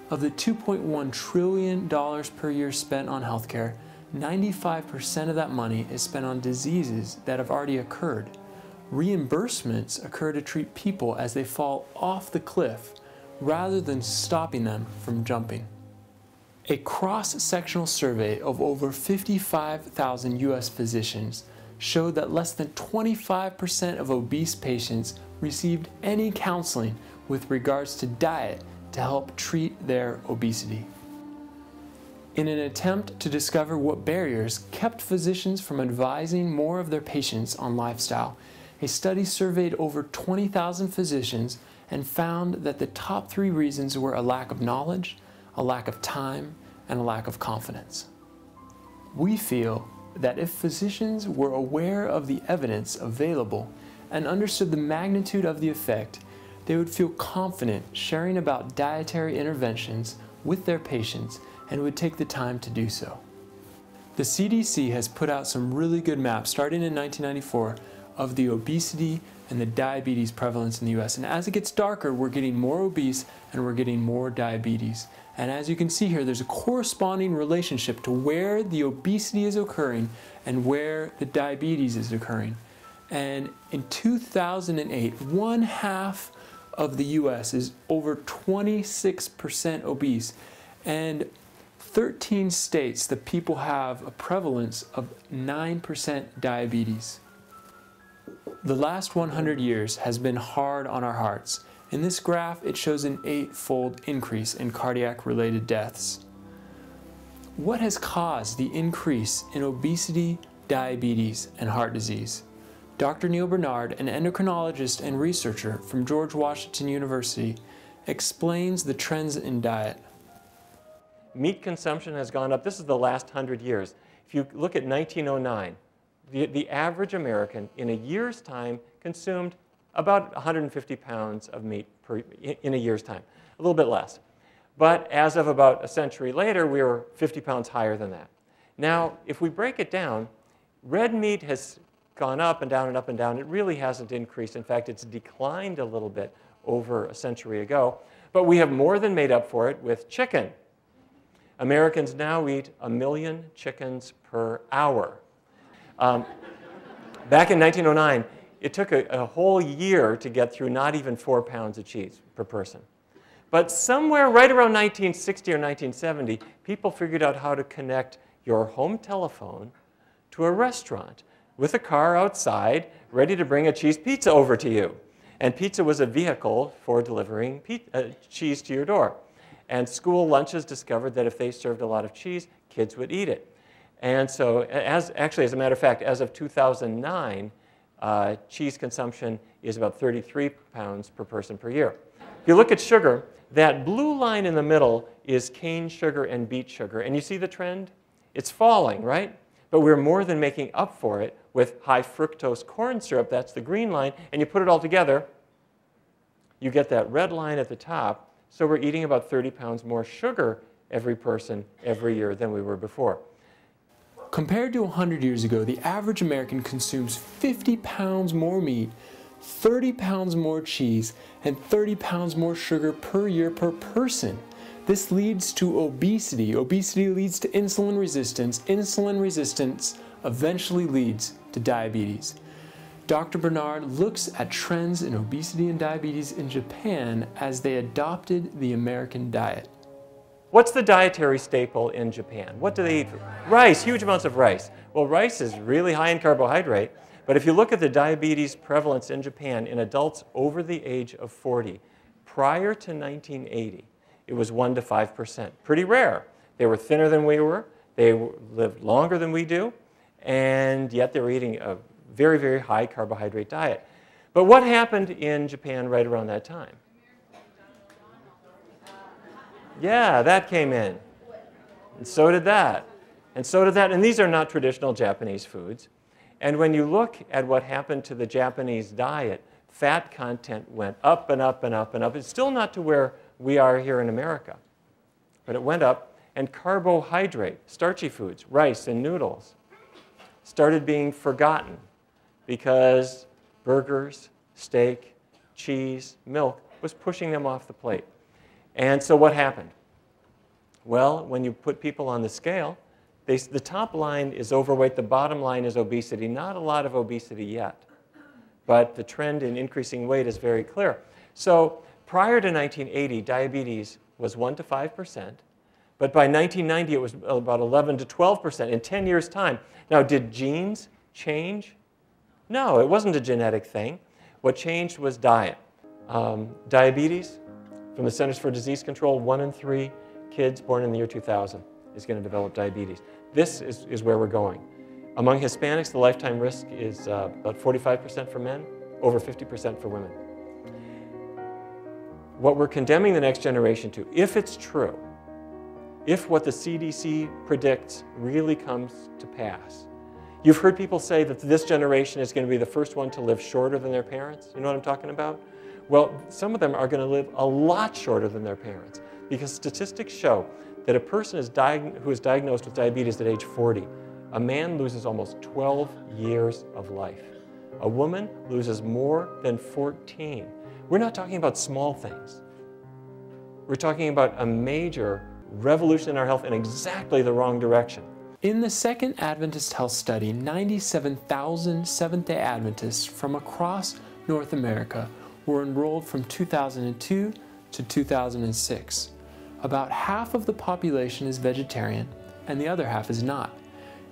Of the $2.1 trillion per year spent on healthcare, 95% of that money is spent on diseases that have already occurred. Reimbursements occur to treat people as they fall off the cliff rather than stopping them from jumping. A cross-sectional survey of over 55,000 U.S. physicians showed that less than 25% of obese patients received any counseling with regards to diet to help treat their obesity. In an attempt to discover what barriers kept physicians from advising more of their patients on lifestyle, a study surveyed over 20,000 physicians and found that the top 3 reasons were a lack of knowledge, a lack of time, and a lack of confidence. We feel that if physicians were aware of the evidence available and understood the magnitude of the effect, they would feel confident sharing about dietary interventions with their patients and would take the time to do so. The CDC has put out some really good maps starting in 1994 of the obesity and the diabetes prevalence in the US. And as it gets darker, we're getting more obese and we're getting more diabetes. And as you can see here, there's a corresponding relationship to where the obesity is occurring and where the diabetes is occurring. And in 2008, 1/2 of the US is over 26% obese. And 13 states, the people have a prevalence of 9% diabetes. The last 100 years has been hard on our hearts. In this graph, it shows an 8-fold increase in cardiac-related deaths. What has caused the increase in obesity, diabetes, and heart disease? Dr. Neil Bernard, an endocrinologist and researcher from George Washington University, explains the trends in diet. Meat consumption has gone up. This is the last 100 years. If you look at 1909, the average American in a year's time consumed about 150 pounds of meat in a year's time, a little bit less. But as of about a century later, we were 50 pounds higher than that. Now, if we break it down, red meat has gone up and down and up and down. It really hasn't increased. In fact, it's declined a little bit over a century ago. But we have more than made up for it with chicken. Americans now eat 1 million chickens per hour. Back in 1909, it took a whole year to get through not even 4 pounds of cheese per person. But somewhere right around 1960 or 1970, people figured out how to connect your home telephone to a restaurant with a car outside ready to bring a cheese pizza over to you. And pizza was a vehicle for delivering cheese to your door. And school lunches discovered that if they served a lot of cheese, kids would eat it. And so, actually, as a matter of fact, as of 2009, cheese consumption is about 33 pounds per person per year. If you look at sugar, that blue line in the middle is cane sugar and beet sugar. And you see the trend? It's falling, right? But we're more than making up for it with high fructose corn syrup. That's the green line. And you put it all together, you get that red line at the top. So we're eating about 30 pounds more sugar every person every year than we were before. Compared to 100 years ago, the average American consumes 50 pounds more meat, 30 pounds more cheese, and 30 pounds more sugar per year per person. This leads to obesity. Obesity leads to insulin resistance. Insulin resistance eventually leads to diabetes. Dr. Bernard looks at trends in obesity and diabetes in Japan as they adopted the American diet. What's the dietary staple in Japan? What do they eat? Rice, huge amounts of rice. Well, rice is really high in carbohydrate, but if you look at the diabetes prevalence in Japan in adults over the age of 40, prior to 1980, it was 1 to 5%. Pretty rare. They were thinner than we were, they lived longer than we do, and yet they were eating a very, very high carbohydrate diet. But what happened in Japan right around that time? Yeah, that came in. And so did that. And so did that. And these are not traditional Japanese foods. And when you look at what happened to the Japanese diet, fat content went up and up and up and up. It's still not to where we are here in America. But it went up. And carbohydrate, starchy foods, rice and noodles, started being forgotten because burgers, steak, cheese, milk was pushing them off the plate. And so what happened? Well, when you put people on the scale, the top line is overweight, the bottom line is obesity. Not a lot of obesity yet, but the trend in increasing weight is very clear. So prior to 1980, diabetes was 1 to 5%, but by 1990 it was about 11 to 12% in 10 years' time. Now, did genes change? No, it wasn't a genetic thing. What changed was diet. Diabetes, from the Centers for Disease Control, 1 in 3 kids born in the year 2000 is going to develop diabetes. This is where we're going. Among Hispanics, the lifetime risk is about 45% for men, over 50% for women. What we're condemning the next generation to, if it's true, if what the CDC predicts really comes to pass. You've heard people say that this generation is going to be the first one to live shorter than their parents. You know what I'm talking about? Well, some of them are going to live a lot shorter than their parents, because statistics show that a person who is diagnosed with diabetes at age 40, a man loses almost 12 years of life. A woman loses more than 14. We're not talking about small things. We're talking about a major revolution in our health in exactly the wrong direction. In the Second Adventist Health Study, 97,000 Seventh-day Adventists from across North America were enrolled from 2002 to 2006. About half of the population is vegetarian, and the other half is not.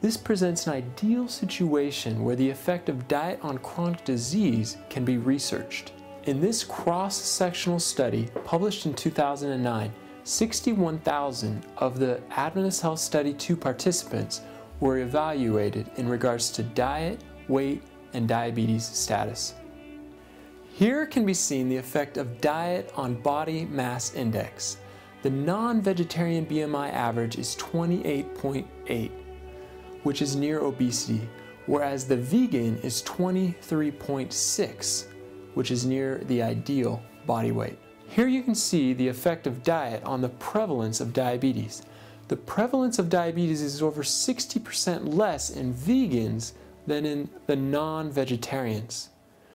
This presents an ideal situation where the effect of diet on chronic disease can be researched. In this cross-sectional study, published in 2009, 61,000 of the Adventist Health Study 2 participants were evaluated in regards to diet, weight, and diabetes status. Here can be seen the effect of diet on body mass index. The non-vegetarian BMI average is 28.8, which is near obesity, whereas the vegan is 23.6, which is near the ideal body weight. Here you can see the effect of diet on the prevalence of diabetes. The prevalence of diabetes is over 60% less in vegans than in the non-vegetarians.